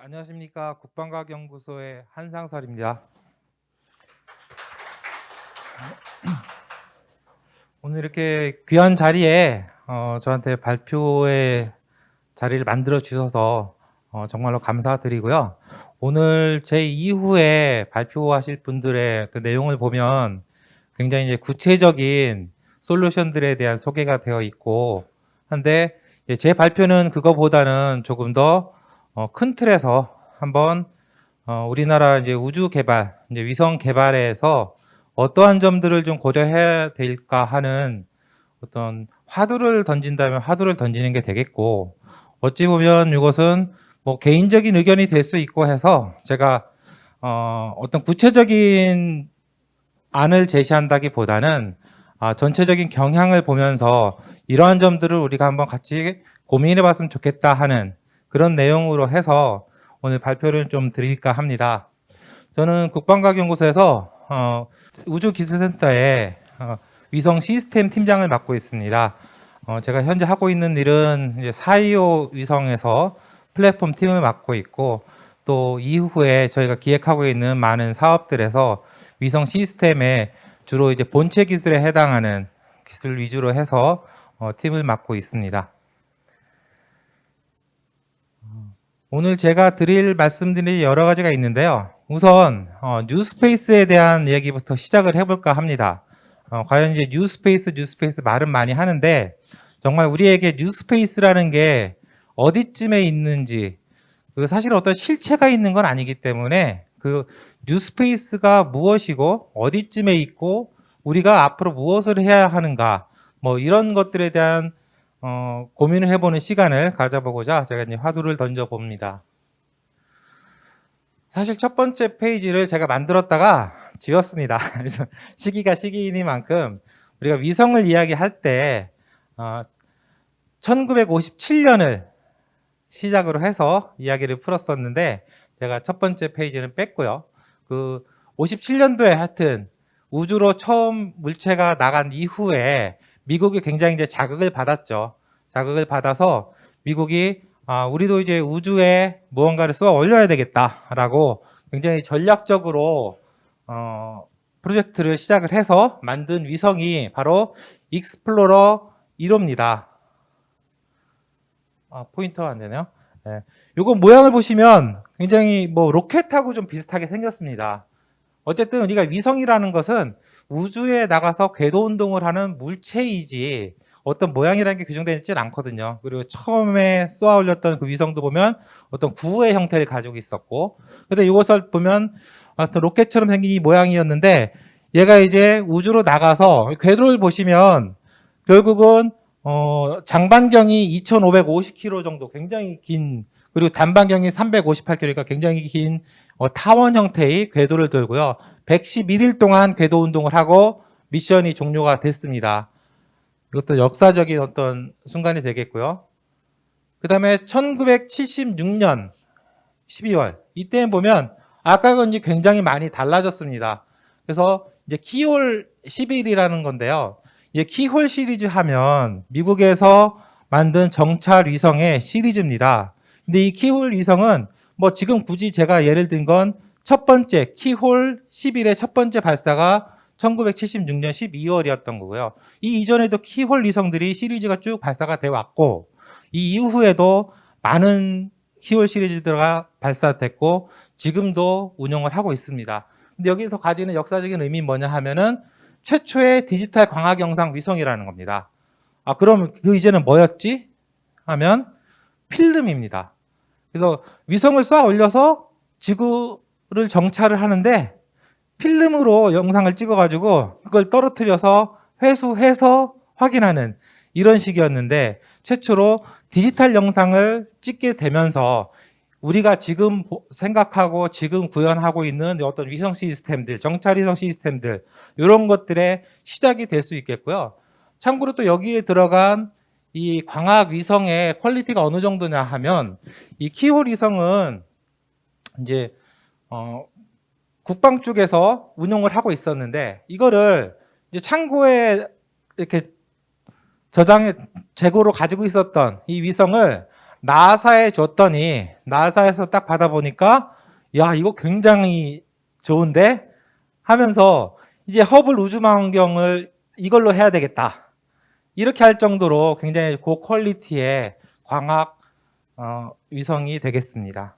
안녕하십니까. 국방과학연구소의 한상설입니다. 오늘 이렇게 귀한 자리에 저한테 발표의 자리를 만들어 주셔서 정말로 감사드리고요. 오늘 제 이후에 발표하실 분들의 그 내용을 보면 굉장히 이제 구체적인 솔루션들에 대한 소개가 되어 있고 한데 제 발표는 그거보다는 조금 더 큰 틀에서 한번 우리나라 이제 우주 개발, 이제 위성 개발에서 어떠한 점들을 좀 고려해야 될까 하는 어떤 화두를 던진다면 화두를 던지는 게 되겠고, 어찌 보면 이것은 뭐 개인적인 의견이 될 수 있고 해서 제가 어떤 구체적인 안을 제시한다기보다는 전체적인 경향을 보면서 이러한 점들을 우리가 한번 같이 고민해 봤으면 좋겠다 하는 그런 내용으로 해서 오늘 발표를 좀 드릴까 합니다. 저는 국방과학연구소에서 우주기술센터에 위성 시스템 팀장을 맡고 있습니다. 제가 현재 하고 있는 일은 이제 425 위성에서 플랫폼 팀을 맡고 있고, 또 이후에 저희가 기획하고 있는 많은 사업들에서 위성 시스템에 주로 이제 본체 기술에 해당하는 기술 위주로 해서 팀을 맡고 있습니다. 오늘 제가 드릴 말씀들이 여러 가지가 있는데요. 우선 뉴스페이스에 대한 얘기부터 시작을 해볼까 합니다. 과연 이제 뉴스페이스 말은 많이 하는데 정말 우리에게 뉴스페이스라는 게 어디쯤에 있는지, 사실 어떤 실체가 있는 건 아니기 때문에 그 뉴스페이스가 무엇이고 어디쯤에 있고 우리가 앞으로 무엇을 해야 하는가, 뭐 이런 것들에 대한 고민을 해보는 시간을 가져보고자 제가 이제 화두를 던져봅니다. 사실 첫 번째 페이지를 제가 만들었다가 지웠습니다. 그래서 시기가 시기이니만큼 우리가 위성을 이야기할 때 1957년을 시작으로 해서 이야기를 풀었었는데 제가 첫 번째 페이지는 뺐고요. 그 57년도에 하여튼 우주로 처음 물체가 나간 이후에 미국이 굉장히 이제 자극을 받았죠. 자극을 받아서 미국이 우리도 이제 우주에 무언가를 쏘아 올려야 되겠다라고 굉장히 전략적으로 프로젝트를 시작을 해서 만든 위성이 바로 익스플로러 1호입니다. 포인터가 안 되네요. 네. 요거 모양을 보시면 굉장히 뭐 로켓하고 좀 비슷하게 생겼습니다. 어쨌든 우리가 위성이라는 것은 우주에 나가서 궤도 운동을 하는 물체이지 어떤 모양이라는 게 규정되어 있지는 않거든요. 그리고 처음에 쏘아 올렸던 그 위성도 보면 어떤 구의 형태를 가지고 있었고, 근데 이것을 보면 어떤 로켓처럼 생긴 이 모양이었는데 얘가 이제 우주로 나가서 궤도를 보시면 결국은 장반경이 2,550km 정도, 굉장히 긴, 그리고 단반경이 358km니까 굉장히 긴 타원 형태의 궤도를 돌고요. 111일 동안 궤도 운동을 하고 미션이 종료가 됐습니다. 이것도 역사적인 어떤 순간이 되겠고요. 그 다음에 1976년 12월, 이때 보면 아까는 이제 굉장히 많이 달라졌습니다. 그래서 이제 키홀 11이라는 건데요. 이제 키홀 시리즈 하면 미국에서 만든 정찰 위성의 시리즈입니다. 근데 이 키홀 위성은 뭐 지금 굳이 제가 예를 든 건 첫 번째 키홀 11의 첫 번째 발사가 1976년 12월이었던 거고요. 이 이전에도 키홀 위성들이 시리즈가 쭉 발사가 되어 왔고, 이 이후에도 많은 키홀 시리즈가 발사됐고 지금도 운영을 하고 있습니다. 근데 여기서 가지는 역사적인 의미는 뭐냐 하면은 최초의 디지털 광학 영상 위성이라는 겁니다. 그럼 그 이제는 뭐였지? 하면 필름입니다. 그래서 위성을 쏘아 올려서 지구를 정찰을 하는데 필름으로 영상을 찍어가지고 그걸 떨어뜨려서 회수해서 확인하는 이런 식이었는데, 최초로 디지털 영상을 찍게 되면서 우리가 지금 생각하고 지금 구현하고 있는 어떤 위성 시스템들, 정찰 위성 시스템들, 이런 것들의 시작이 될 수 있겠고요. 참고로 또 여기에 들어간 이 광학 위성의 퀄리티가 어느 정도냐 하면, 이 키홀 위성은 이제 국방 쪽에서 운용을 하고 있었는데 이거를 이제 창고에 이렇게 재고로 가지고 있었던 이 위성을 나사에 줬더니 나사에서 딱 받아보니까 야, 이거 굉장히 좋은데 하면서 이제 허블 우주망원경을 이걸로 해야 되겠다. 이렇게 할 정도로 굉장히 고퀄리티의 광학 위성이 되겠습니다.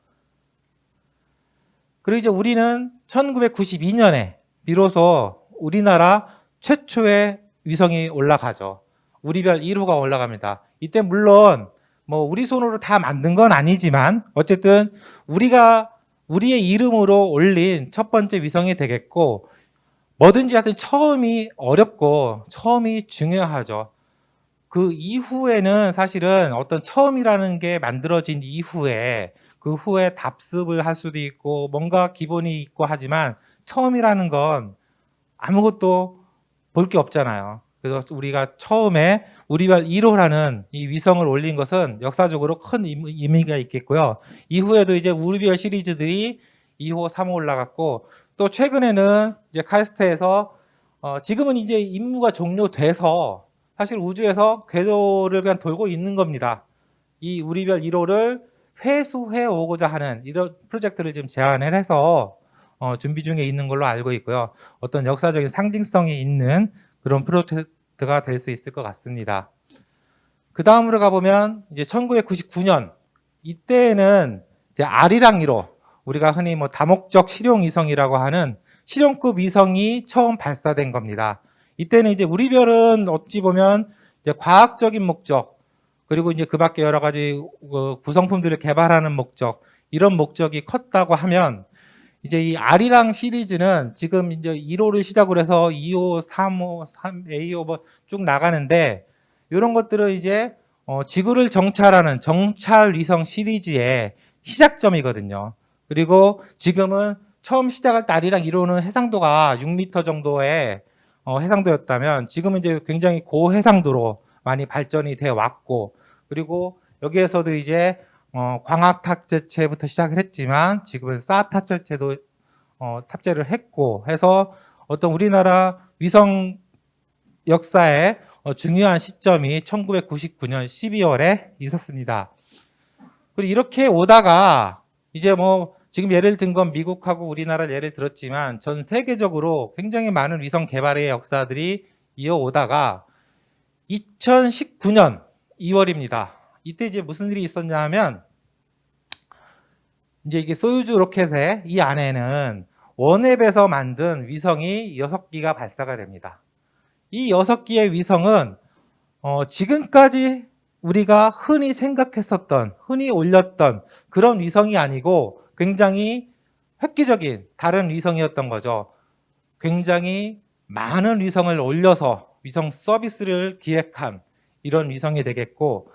그리고 이제 우리는 1992년에 비로소 우리나라 최초의 위성이 올라가죠. 우리별 1호가 올라갑니다. 이때 물론 뭐 우리 손으로 다 만든 건 아니지만 어쨌든 우리의 이름으로 올린 첫 번째 위성이 되겠고, 뭐든지 하여튼 처음이 어렵고 처음이 중요하죠. 그 이후에는 사실은 어떤 처음이라는 게 만들어진 이후에 그 후에 답습을 할 수도 있고 뭔가 기본이 있고 하지만 처음이라는 건 아무것도 볼 게 없잖아요. 그래서 우리가 처음에 우리별 1호라는 이 위성을 올린 것은 역사적으로 큰 의미가 있겠고요. 이후에도 이제 우리별 시리즈들이 2호, 3호 올라갔고, 또 최근에는 이제 칼스트에서 지금은 이제 임무가 종료돼서 사실 우주에서 궤도를 그냥 돌고 있는 겁니다. 이 우리별 1호를 회수해 오고자 하는 이런 프로젝트를 지금 제안을 해서 준비 중에 있는 걸로 알고 있고요. 어떤 역사적인 상징성이 있는 그런 프로젝트가 될 수 있을 것 같습니다. 그 다음으로 가보면 이제 1999년 이때에는 이제 아리랑 1호, 우리가 흔히 뭐 다목적 실용 위성이라고 하는 실용급 위성이 처음 발사된 겁니다. 이때는 이제 우리 별은 어찌 보면 이제 과학적인 목적, 그리고 이제 그 밖에 여러 가지 구성품들을 개발하는 목적, 이런 목적이 컸다고 하면, 이제 이 아리랑 시리즈는 지금 이제 1호를 시작으로 해서 2호, 3호, 3A5 뭐 쭉 나가는데, 이런 것들은 이제 지구를 정찰하는 정찰 위성 시리즈의 시작점이거든요. 그리고 지금은 처음 시작할 때 아리랑 1호는 해상도가 6m 정도의 해상도였다면 지금은 이제 굉장히 고해상도로 많이 발전이 돼 왔고, 그리고 여기에서도 이제 광학 탑재체부터 시작을 했지만 지금은 사 탑재체도 탑재를 했고 해서 어떤 우리나라 위성 역사의 중요한 시점이 1999년 12월에 있었습니다. 그리고 이렇게 오다가 이제 뭐 지금 예를 든 건 미국하고 우리나라 예를 들었지만 전 세계적으로 굉장히 많은 위성 개발의 역사들이 이어오다가 2019년 2월입니다. 이때 이제 무슨 일이 있었냐 하면, 이제 이게 소유주 로켓의 이 안에는 원앱에서 만든 위성이 6기가 발사가 됩니다. 이 6기의 위성은 지금까지 우리가 흔히 생각했었던, 흔히 올렸던 그런 위성이 아니고 굉장히 획기적인 다른 위성이었던 거죠. 굉장히 많은 위성을 올려서 위성 서비스를 기획한 이런 위성이 되겠고,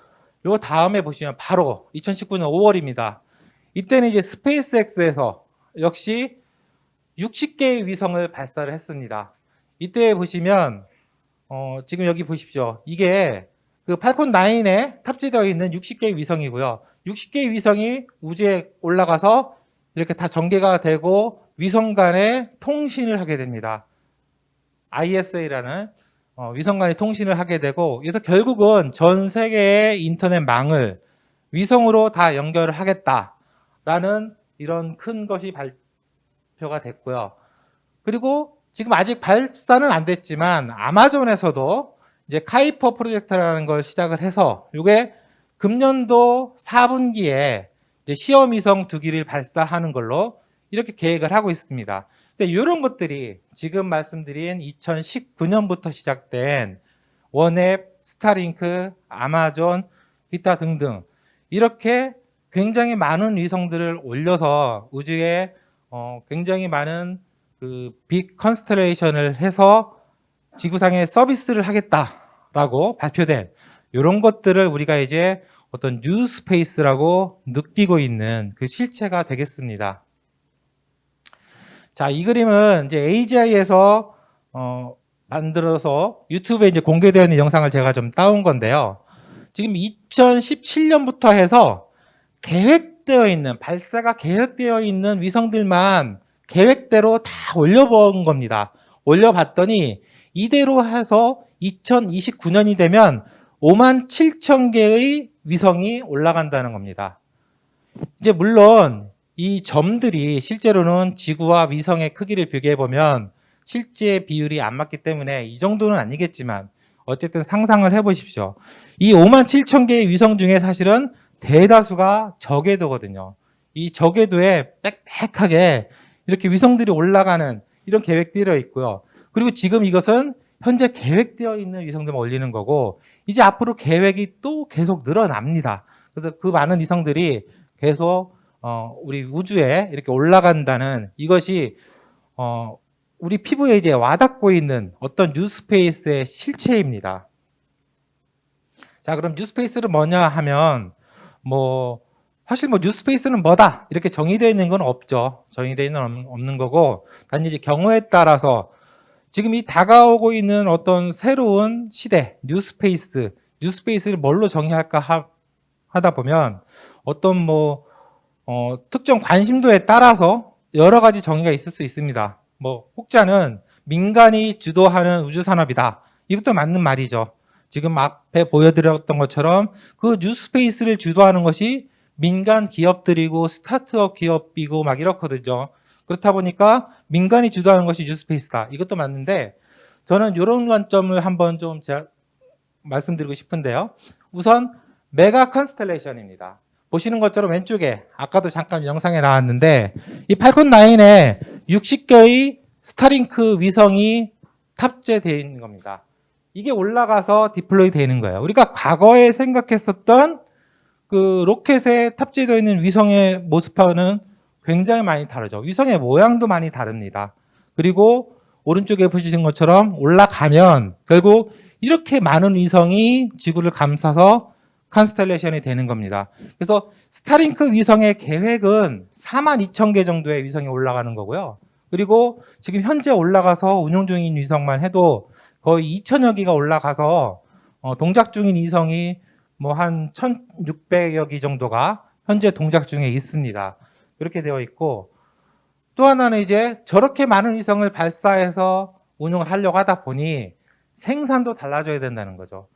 요 다음에 보시면 바로 2019년 5월입니다. 이때는 이제 스페이스X에서 역시 60개의 위성을 발사를 했습니다. 이때 보시면 지금 여기 보십시오. 이게 그 팔콘 9에 탑재되어 있는 60개의 위성이고요. 60개의 위성이 우주에 올라가서 이렇게 다 전개가 되고 위성 간의 통신을 하게 됩니다. ISA라는 위성 간의 통신을 하게 되고, 그래서 결국은 전 세계의 인터넷망을 위성으로 다 연결을 하겠다라는 이런 큰 것이 발표가 됐고요. 그리고 지금 아직 발사는 안 됐지만 아마존에서도 이제 카이퍼 프로젝트라는 걸 시작을 해서 이게 금년도 4분기에 이제 시험 위성 2기를 발사하는 걸로 이렇게 계획을 하고 있습니다. 근데 이런 것들이 지금 말씀드린 2019년부터 시작된 원앱, 스타링크, 아마존, 기타 등등 이렇게 굉장히 많은 위성들을 올려서 우주에 굉장히 많은 그 빅 컨스텔레이션을 해서 지구상에 서비스를 하겠다라고 발표된 이런 것들을 우리가 이제 어떤 뉴 스페이스라고 느끼고 있는 그 실체가 되겠습니다. 자, 이 그림은 이제 AGI에서 만들어서 유튜브에 이제 공개되어 있는 영상을 제가 좀 따온 건데요. 지금 2017년부터 해서 계획되어 있는, 발사가 계획되어 있는 위성들만 계획대로 다 올려본 겁니다. 올려봤더니 이대로 해서 2029년이 되면 57,000개의 위성이 올라간다는 겁니다. 이제 물론 이 점들이 실제로는 지구와 위성의 크기를 비교해 보면 실제 비율이 안 맞기 때문에 이 정도는 아니겠지만 어쨌든 상상을 해보십시오. 이 5만 7천 개의 위성 중에 사실은 대다수가 저궤도거든요. 이 저궤도에 빽빽하게 이렇게 위성들이 올라가는 이런 계획되어 있고요. 그리고 지금 이것은 현재 계획되어 있는 위성들만 올리는 거고 이제 앞으로 계획이 또 계속 늘어납니다. 그래서 그 많은 위성들이 계속 우리 우주에 이렇게 올라간다는 이것이 우리 피부에 이제 와닿고 있는 어떤 뉴스페이스의 실체입니다. 자, 그럼 뉴스페이스는 뭐냐 하면 사실 뉴스페이스는 뭐다 이렇게 정의되어 있는 건 없죠. 정의되어 있는 건 없는 거고 단지 이제 경우에 따라서 지금 이 다가오고 있는 어떤 새로운 시대 뉴스페이스를 뭘로 정의할까 하다 보면 어떤 특정 관심도에 따라서 여러 가지 정의가 있을 수 있습니다. 혹자는 민간이 주도하는 우주산업이다. 이것도 맞는 말이죠. 지금 앞에 보여드렸던 것처럼 그 뉴스페이스를 주도하는 것이 민간 기업들이고 스타트업 기업이고 막 이렇거든요. 그렇다 보니까 민간이 주도하는 것이 뉴스페이스다. 이것도 맞는데 저는 이런 관점을 한번 좀 제가 말씀드리고 싶은데요. 우선 메가 컨스텔레이션입니다. 보시는 것처럼 왼쪽에 아까도 잠깐 영상에 나왔는데 이 팔콘 9에 60개의 스타링크 위성이 탑재되어 있는 겁니다. 이게 올라가서 디플로이 되는 거예요. 우리가 과거에 생각했었던 그 로켓에 탑재되어 있는 위성의 모습하고는 굉장히 많이 다르죠. 위성의 모양도 많이 다릅니다. 그리고 오른쪽에 보시는 것처럼 올라가면 결국 이렇게 많은 위성이 지구를 감싸서 컨스텔레이션이 되는 겁니다. 그래서 스타링크 위성의 계획은 42,000개 정도의 위성이 올라가는 거고요. 그리고 지금 현재 올라가서 운용 중인 위성만 해도 거의 2,000여 개가 올라가서 동작 중인 위성이 한 1,600여 개 정도가 현재 동작 중에 있습니다. 이렇게 되어 있고 또 하나는 이제 저렇게 많은 위성을 발사해서 운용을 하려고 하다 보니 생산도 달라져야 된다는 거죠.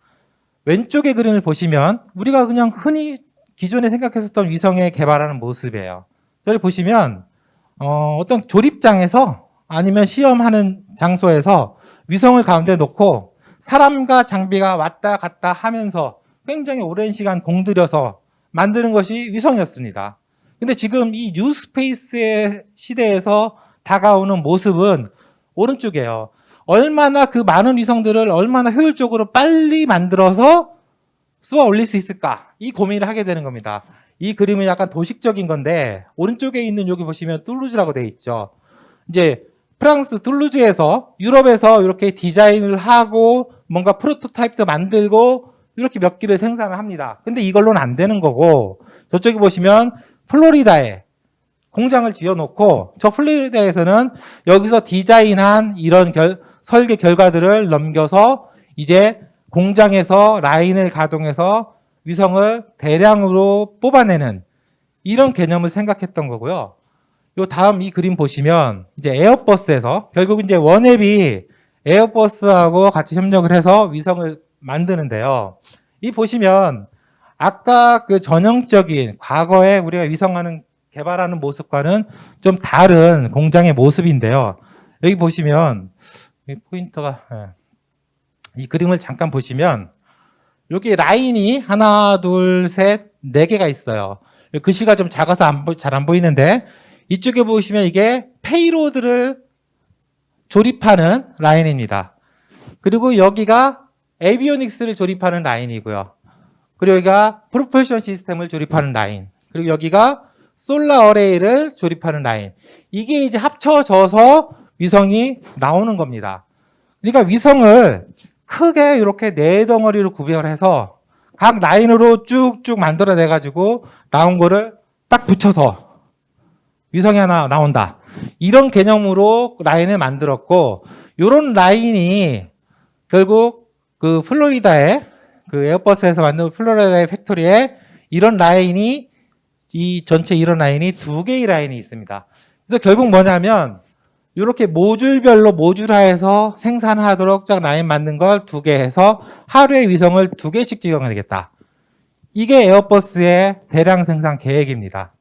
왼쪽의 그림을 보시면 우리가 그냥 흔히 기존에 생각했었던 위성에 개발하는 모습이에요. 여기 보시면 어떤 조립장에서 아니면 시험하는 장소에서 위성을 가운데 놓고 사람과 장비가 왔다 갔다 하면서 굉장히 오랜 시간 공들여서 만드는 것이 위성이었습니다. 근데 지금 이 뉴스페이스의 시대에서 다가오는 모습은 오른쪽이에요. 얼마나 그 많은 위성들을 얼마나 효율적으로 빨리 만들어서 쏘아 올릴 수 있을까? 이 고민을 하게 되는 겁니다. 이 그림은 약간 도식적인 건데 오른쪽에 있는 여기 보시면 툴루즈라고 되어 있죠. 이제 프랑스 툴루즈에서 유럽에서 이렇게 디자인을 하고 뭔가 프로토타입도 만들고 이렇게 몇 기를 생산을 합니다. 근데 이걸로는 안 되는 거고 저쪽에 보시면 플로리다에 공장을 지어놓고 저 플로리다에서는 여기서 디자인한 이런 설계 결과들을 넘겨서 이제 공장에서 라인을 가동해서 위성을 대량으로 뽑아내는 이런 개념을 생각했던 거고요. 요 다음 이 그림 보시면 이제 에어버스에서 결국 이제 원앱이 에어버스하고 같이 협력을 해서 위성을 만드는데요. 이 보시면 아까 그 전형적인 과거에 우리가 위성하는 개발하는 모습과는 좀 다른 공장의 모습인데요. 여기 보시면 이 포인터가 이 그림을 잠깐 보시면 여기 라인이 하나, 둘, 셋, 네 개가 있어요. 글씨가 좀 작아서 잘 안 보이는데 이쪽에 보시면 이게 페이로드를 조립하는 라인입니다. 그리고 여기가 에비오닉스를 조립하는 라인이고요. 그리고 여기가 프로펄션 시스템을 조립하는 라인. 그리고 여기가 솔라 어레이를 조립하는 라인. 이게 이제 합쳐져서 위성이 나오는 겁니다. 그러니까 위성을 크게 이렇게 네 덩어리로 구별해서 각 라인으로 쭉쭉 만들어내가지고 나온 거를 딱 붙여서 위성이 하나 나온다. 이런 개념으로 라인을 만들었고, 이런 라인이 결국 그 플로리다의 그 에어버스에서 만든 플로리다의 팩토리에 이런 라인이 이 전체 이런 라인이 두 개의 라인이 있습니다. 그래서 결국 뭐냐면 이렇게 모듈별로 모듈화해서 생산하도록 쫙 라인 만든 걸 두 개 해서 하루에 위성을 두 개씩 찍어내겠다. 이게 에어버스의 대량 생산 계획입니다.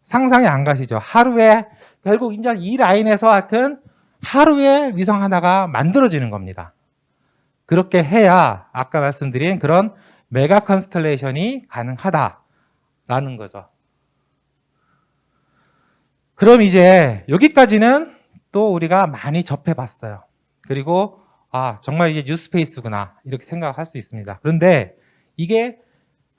상상이 안 가시죠? 하루에 결국 이제 이 라인에서 하여튼 하루에 위성 하나가 만들어지는 겁니다. 그렇게 해야 아까 말씀드린 그런 메가 컨스텔레이션이 가능하다라는 거죠. 그럼 이제 여기까지는 또 우리가 많이 접해봤어요. 그리고 정말 이제 뉴스페이스구나 이렇게 생각할 수 있습니다. 그런데 이게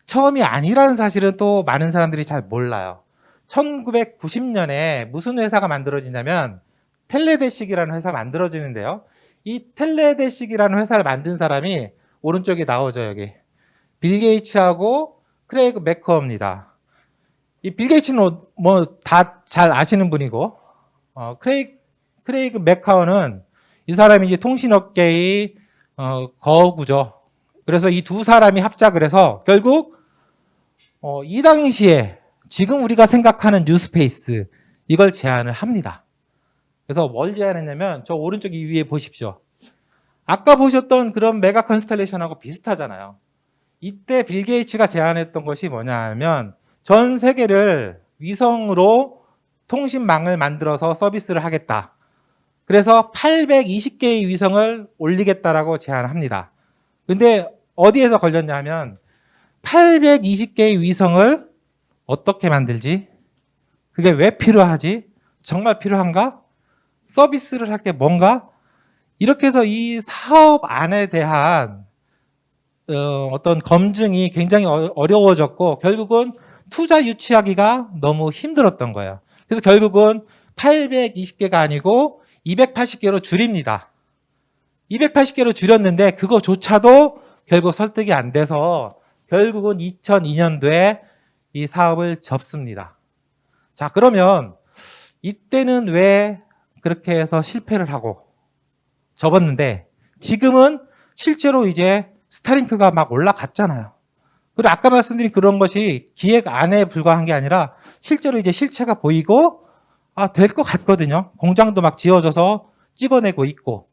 처음이 아니라는 사실은 또 많은 사람들이 잘 몰라요. 1990년에 무슨 회사가 만들어지냐면 텔레대식이라는 회사가 만들어지는데요. 이 텔레대식이라는 회사를 만든 사람이 오른쪽에 나오죠, 여기. 빌 게이츠하고 크레이그 맥커입니다. 이 빌 게이츠는 뭐 다 잘 아시는 분이고, 크레이그 맥커는 이 사람이 이제 통신업계의 거구죠. 그래서 이 두 사람이 합작을 해서 결국 이 당시에 지금 우리가 생각하는 뉴스페이스 이걸 제안을 합니다. 그래서 뭘 제안했냐면 저 오른쪽 이 위에 보십시오. 아까 보셨던 그런 메가 컨스텔레이션하고 비슷하잖아요. 이때 빌 게이츠가 제안했던 것이 뭐냐 하면 전 세계를 위성으로 통신망을 만들어서 서비스를 하겠다. 그래서 820개의 위성을 올리겠다라고 제안합니다. 근데 어디에서 걸렸냐 하면 820개의 위성을 어떻게 만들지? 그게 왜 필요하지? 정말 필요한가? 서비스를 할 게 뭔가? 이렇게 해서 이 사업 안에 대한 어떤 검증이 굉장히 어려워졌고 결국은 투자 유치하기가 너무 힘들었던 거예요. 그래서 결국은 820개가 아니고 280개로 줄입니다. 280개로 줄였는데 그거조차도 결국 설득이 안 돼서 결국은 2002년도에 이 사업을 접습니다. 자, 그러면 이때는 왜 그렇게 해서 실패를 하고 접었는데 지금은 실제로 이제 스타링크가 막 올라갔잖아요. 그리고 아까 말씀드린 그런 것이 기획 안에 불과한 게 아니라 실제로 이제 실체가 보이고 될 것 같거든요. 공장도 막 지어져서 찍어내고 있고.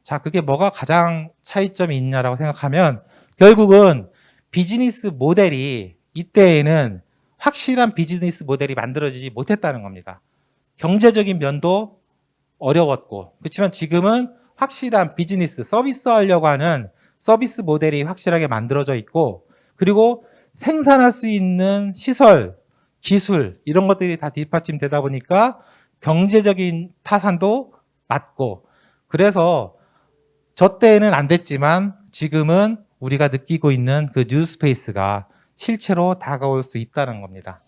자, 그게 뭐가 가장 차이점이 있냐라고 생각하면 결국은 비즈니스 모델이 이때에는 확실한 비즈니스 모델이 만들어지지 못했다는 겁니다. 경제적인 면도 어려웠고 그렇지만 지금은 확실한 비즈니스, 서비스 하려고 하는 서비스 모델이 확실하게 만들어져 있고 그리고 생산할 수 있는 시설, 기술 이런 것들이 다 뒷받침되다 보니까 경제적인 타산도 맞고 그래서 저 때에는 안 됐지만 지금은 우리가 느끼고 있는 그 뉴스페이스가 실체로 다가올 수 있다는 겁니다.